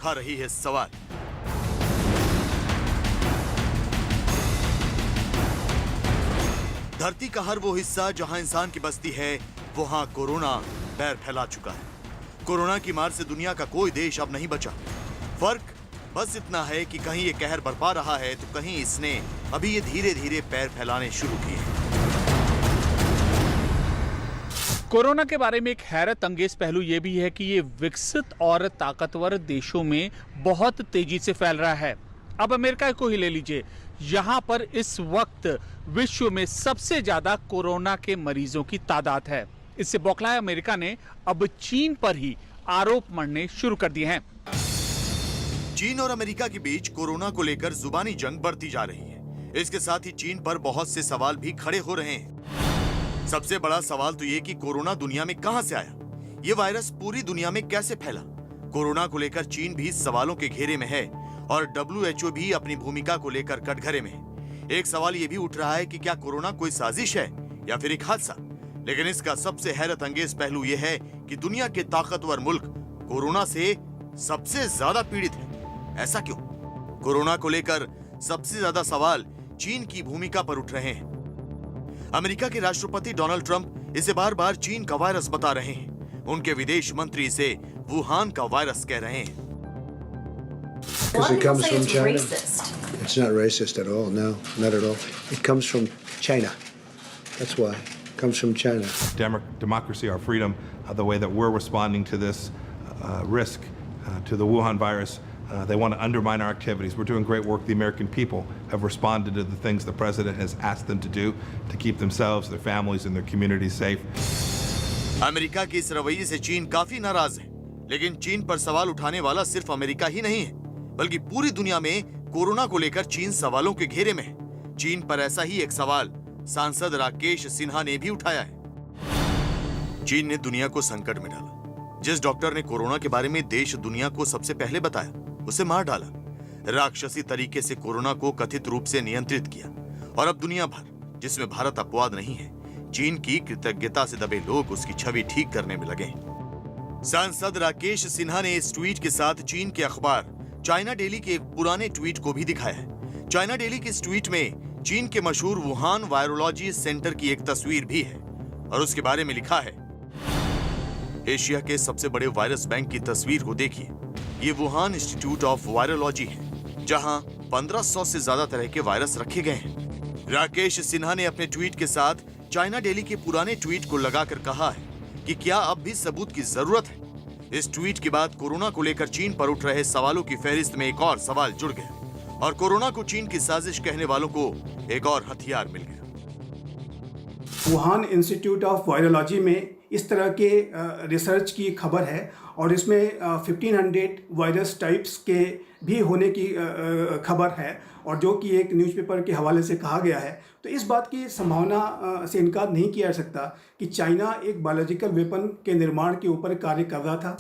उठा रही है सवाल। धरती का हर वो हिस्सा जहां इंसान की बस्ती है, वहां कोरोना पैर फैला चुका है। कोरोना की मार से दुनिया का कोई देश अब नहीं बचा। फर्क बस इतना है कि कहीं ये कहर बरपा रहा है तो कहीं इसने अभी ये धीरे धीरे पैर फैलाने शुरू किए। कोरोना के बारे में एक हैरत अंगेज पहलू ये भी है कि ये विकसित और ताकतवर देशों में बहुत तेजी से फैल रहा है। अब अमेरिका को ही ले लीजिए, यहाँ पर इस वक्त विश्व में सबसे ज्यादा कोरोना के मरीजों की तादाद है। इससे बौखलाए अमेरिका ने अब चीन पर ही आरोप मढ़ने शुरू कर दिए हैं। चीन और अमेरिका के बीच कोरोना को लेकर जुबानी जंग बढ़ती जा रही है। इसके साथ ही चीन पर बहुत से सवाल भी खड़े हो रहे हैं। सबसे बड़ा सवाल तो ये कि कोरोना दुनिया में कहां से आया, ये वायरस पूरी दुनिया में कैसे फैला। कोरोना को लेकर चीन भी सवालों के घेरे में है और WHO भी अपनी भूमिका को लेकर कटघरे में है। एक सवाल ये भी उठ रहा है कि क्या कोरोना कोई साजिश है या फिर एक हादसा। लेकिन इसका सबसे हैरत अंगेज पहलू यह है कि दुनिया के ताकतवर मुल्क कोरोना से सबसे ज्यादा पीड़ित है। ऐसा क्यों? कोरोना को लेकर सबसे ज्यादा सवाल चीन की भूमिका पर उठ रहे हैं। अमेरिका के राष्ट्रपति डोनाल्ड ट्रंप इसे बार बार चीन का वायरस बता रहे हैं। उनके विदेश मंत्री इसे वुहान का वायरस कह रहे हैं। It comes from China. It's not racist at all. No, not at all. It comes from China. That's why. It comes from China. Democracy, our freedom, the way that we're responding to this risk, to the Wuhan virus. They want to undermine our activities. We're doing great work. The American people have responded to the things the president has asked them to do to keep themselves, their families, and their communities safe. America के इस रवैये से चीन काफी नाराज है। लेकिन चीन पर सवाल उठाने वाला सिर्फ अमेरिका ही नहीं है, बल्कि पूरी दुनिया में कोरोना को लेकर चीन सवालों के घेरे में है। चीन पर ऐसा ही एक सवाल सांसद राकेश सिन्हा ने भी उठाया है। चीन ने दुनिया को संकट में डाला। जिस डॉक्टर ने कोरोना के बारे में देश दुनिया को सबसे पहले बताया, उसे मार डाला। राक्षसी तरीके से कोरोना को कथित रूप से नियंत्रित किया। और अब दुनिया भर, जिसमें भारत अपवाद नहीं है, चीन की कृतज्ञता से दबे लोग उसकी छवि ठीक करने में लगे। सांसद राकेश सिन्हा ने इस ट्वीट के साथ चीन के अखबार चाइना डेली के एक पुराने ट्वीट को भी दिखाया है। चाइना डेली के इस ट्वीट में चीन के मशहूर वुहान वायरोलॉजी सेंटर की एक तस्वीर भी है और उसके बारे में लिखा है, एशिया के सबसे बड़े वायरस बैंक की तस्वीर को देखिए। ये वुहान इंस्टीट्यूट ऑफ वायरोलॉजी है, जहां 1500 से ज्यादा तरह के वायरस रखे गए हैं। राकेश सिन्हा ने अपने ट्वीट के साथ चाइना डेली के पुराने ट्वीट को लगाकर कहा है कि क्या अब भी सबूत की जरूरत है। इस ट्वीट के बाद कोरोना को लेकर चीन पर उठ रहे सवालों की फहरिस्त में एक और सवाल जुड़ गया और कोरोना को चीन की साजिश कहने वालों को एक और हथियार मिल गया। वुहान इंस्टीट्यूट ऑफ वायरोलॉजी में इस तरह के रिसर्च की खबर है और इसमें 1500 वायरस टाइप्स के भी होने की खबर है और जो कि एक न्यूज़पेपर के हवाले से कहा गया है। तो इस बात की संभावना से इनकार नहीं किया जा सकता कि चाइना एक बायोलॉजिकल वेपन के निर्माण के ऊपर कार्य कर रहा था।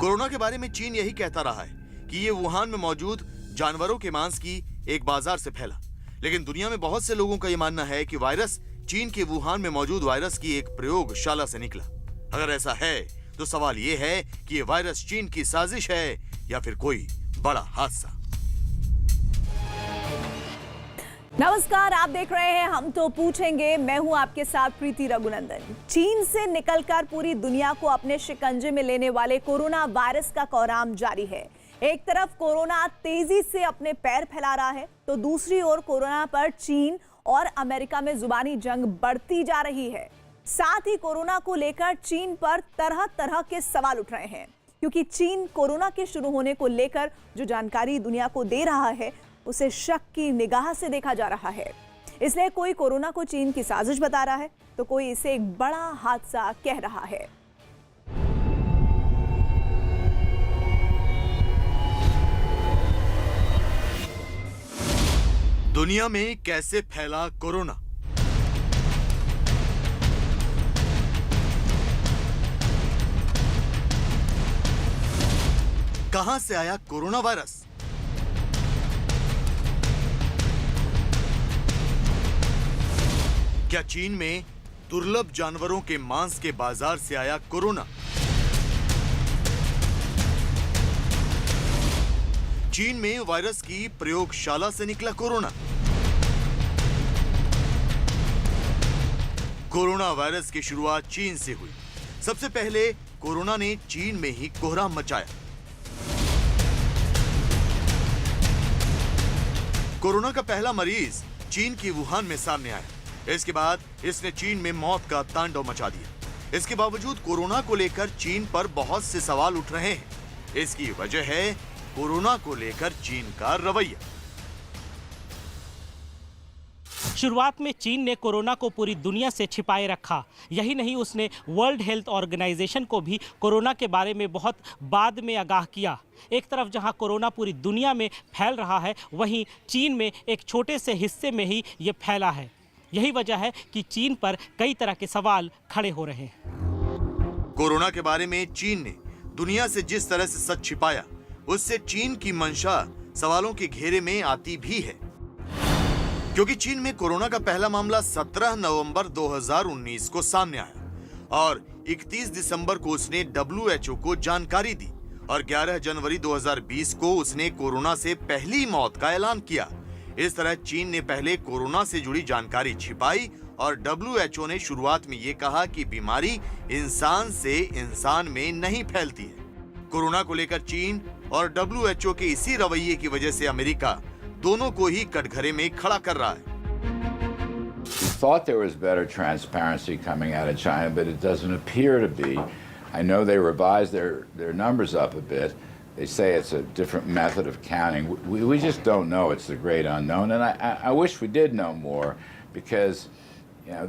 कोरोना के बारे में चीन यही कहता रहा है कि ये वुहान में मौजूद जानवरों के मांस की एक बाजार से फैला। लेकिन दुनिया में बहुत से लोगों का ये मानना है कि वायरस चीन के वुहान में मौजूद वायरस की एक प्रयोगशाला से निकला। अगर ऐसा है तो सवाल ये है कि ये वायरस चीन की साजिश है या फिर कोई बड़ा हादसा। नमस्कार, आप देख रहे हैं हम तो पूछेंगे। मैं हूं आपके साथ प्रीति रघुनंदन। चीन से निकलकर पूरी दुनिया को अपने शिकंजे में लेने वाले कोरोना वायरस का कोराम जारी है। एक तरफ कोरोना तेजी से अपने पैर फैला रहा है तो दूसरी ओर कोरोना पर चीन और अमेरिका में जुबानी जंग बढ़ती जा रही है। साथ ही कोरोना को लेकर चीन पर तरह तरह के सवाल उठ रहे हैं, क्योंकि चीन कोरोना के शुरू होने को लेकर जो जानकारी दुनिया को दे रहा है उसे शक की निगाह से देखा जा रहा है। इसलिए कोई कोरोना को चीन की साजिश बता रहा है तो कोई इसे एक बड़ा हादसा कह रहा है। दुनिया में कैसे फैला कोरोना? कहां से आया कोरोना वायरस? क्या चीन में दुर्लभ जानवरों के मांस के बाजार से आया कोरोना? चीन में वायरस की प्रयोगशाला से निकला कोरोना। कोरोना वायरस की शुरुआत चीन से हुई। सबसे पहले कोरोना ने चीन में ही कोहराम मचाया। कोरोना का पहला मरीज चीन की वुहान में सामने आया। इसके बाद इसने चीन में मौत का तांडव मचा दिया। इसके बावजूद कोरोना को लेकर चीन पर बहुत से सवाल उठ रहे हैं। इसकी वजह है कोरोना को लेकर चीन का रवैया। शुरुआत में चीन ने कोरोना को पूरी दुनिया से छिपाए रखा। यही नहीं, उसने वर्ल्ड हेल्थ ऑर्गेनाइजेशन को भी कोरोना के बारे में बहुत बाद में आगाह किया। एक तरफ जहां कोरोना पूरी दुनिया में फैल रहा है, वहीं चीन में एक छोटे से हिस्से में ही ये फैला है। यही वजह है कि चीन पर कई तरह के सवाल खड़े हो रहे हैं। कोरोना के बारे में चीन ने दुनिया से जिस तरह से सच छिपाया, उससे चीन की मंशा सवालों के घेरे में आती भी है। क्योंकि चीन में कोरोना का पहला मामला 17 नवंबर 2019 को सामने आया और 31 दिसंबर को उसने WHO को जानकारी दी और 11 जनवरी 2020 को उसने कोरोना से पहली मौत का ऐलान किया। इस तरह चीन ने पहले कोरोना से जुड़ी जानकारी छिपाई और WHO ने शुरुआत में ये कहा कि बीमारी इंसान से इंसान में नहीं फैलती है। कोरोना को लेकर चीन और WHO के इसी रवैये की वजह से अमेरिका दोनों को ही कटघरे में खड़ा कर रहा है। We thought there was better transparency coming out of China, but it doesn't appear to be. I know they revised their numbers up a bit. They say it's a different method of counting. We just don't know. It's the great unknown, and I wish we did know more, because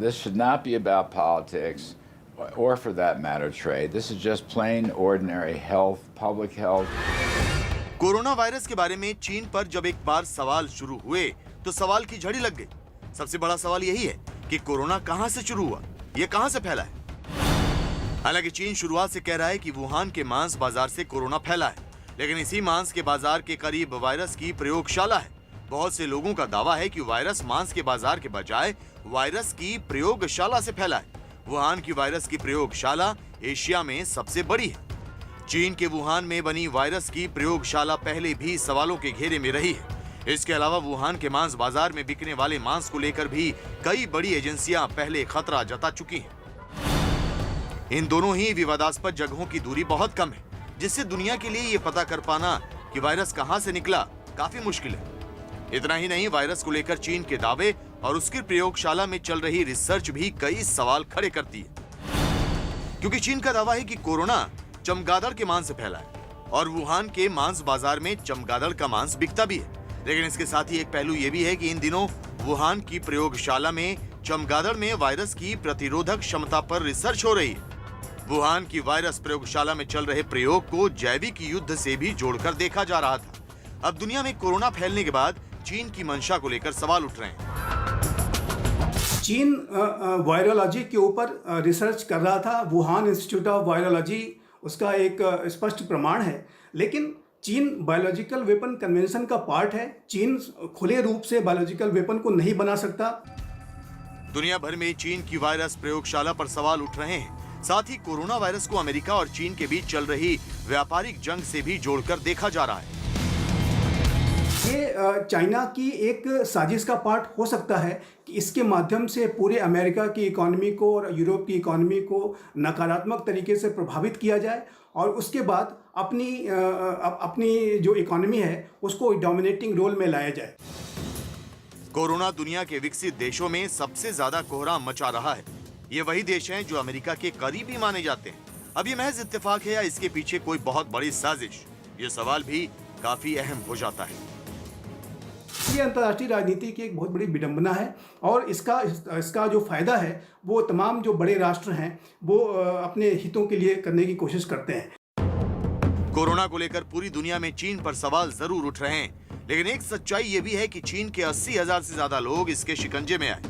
this should not be about politics, or for that matter, trade. This is just plain ordinary health, public health. Corona virus के बारे में चीन पर जब एक बार सवाल शुरू हुए तो सवाल की झड़ी लग गई। सबसे बड़ा सवाल यही है कि कोरोना कहां से शुरू हुआ, ये कहां से फैला है। हालांकि चीन शुरुआत से कह रहा है कि वुहान के मांस बाजार से कोरोना फैला है, लेकिन इसी मांस के बाजार के करीब वायरस की प्रयोगशाला है। बहुत से लोगों का दावा है कि वायरस मांस के बाजार के बजाय वायरस की प्रयोगशाला से फैला है। वुहान की वायरस की प्रयोगशाला एशिया में सबसे बड़ी है। चीन के वुहान में बनी वायरस की प्रयोगशाला पहले भी सवालों के घेरे में रही है। इसके अलावा वुहान के मांस बाजार में बिकने वाले मांस को लेकर भी कई बड़ी एजेंसियां पहले खतरा जता चुकी हैं। इन दोनों ही विवादास्पद जगहों की दूरी बहुत कम है, जिससे दुनिया के लिए ये पता कर पाना कि वायरस कहां से निकला काफी मुश्किल है। इतना ही नहीं, वायरस को लेकर चीन के दावे और उसकी प्रयोगशाला में चल रही रिसर्च भी कई सवाल खड़े करती है। क्योंकि चीन का दावा है कि कोरोना चमगादड़ के मांस से फैला है और वुहान के मांस बाजार में चमगादड़ का मांस बिकता भी है। लेकिन इसके साथ ही एक पहलू यह भी है कि इन दिनों वुहान की प्रयोगशाला में चमगादड़ में वायरस की प्रतिरोधक क्षमता पर रिसर्च हो रही है। वुहान की वायरस प्रयोगशाला में चल रहे प्रयोग को जैविक युद्ध से भी जोड़कर देखा जा रहा था। अब दुनिया में कोरोना फैलने के बाद चीन की मंशा को लेकर सवाल उठ रहे हैं। चीन वायरोलॉजी के ऊपर रिसर्च कर रहा था। वुहान इंस्टीट्यूट ऑफ वायरोलॉजी उसका एक स्पष्ट प्रमाण है, लेकिन चीन बायोलॉजिकल वेपन कन्वेंशन का पार्ट है। चीन खुले रूप से बायोलॉजिकल वेपन को नहीं बना सकता। दुनिया भर में चीन की वायरस प्रयोगशाला पर सवाल उठ रहे हैं। साथ ही कोरोना वायरस को अमेरिका और चीन के बीच चल रही व्यापारिक जंग से भी जोड़कर देखा जा रहा है। ये चाइना की एक साजिश का पार्ट हो सकता है कि इसके माध्यम से पूरे अमेरिका की इकोनॉमी को और यूरोप की इकोनॉमी को नकारात्मक तरीके से प्रभावित किया जाए और उसके बाद अपनी जो इकोनॉमी है उसको डोमिनेटिंग रोल में लाया जाए। कोरोना दुनिया के विकसित देशों में सबसे ज्यादा कोहराम मचा रहा है। ये वही देश हैं जो अमेरिका के करीबी माने जाते हैं। अब ये महज इत्तेफाक है या इसके पीछे कोई बहुत बड़ी साजिश, ये सवाल भी काफी अहम हो जाता है। ये अंतर्राष्ट्रीय राजनीति की एक बहुत बड़ी विडंबना है और इसका जो फायदा है वो तमाम जो बड़े राष्ट्र हैं वो अपने हितों के लिए करने की कोशिश करते हैं। कोरोना को लेकर पूरी दुनिया में चीन पर सवाल जरूर उठ रहे हैं, लेकिन एक सच्चाई ये भी है कि चीन के 80,000 से ज्यादा लोग इसके शिकंजे में आए।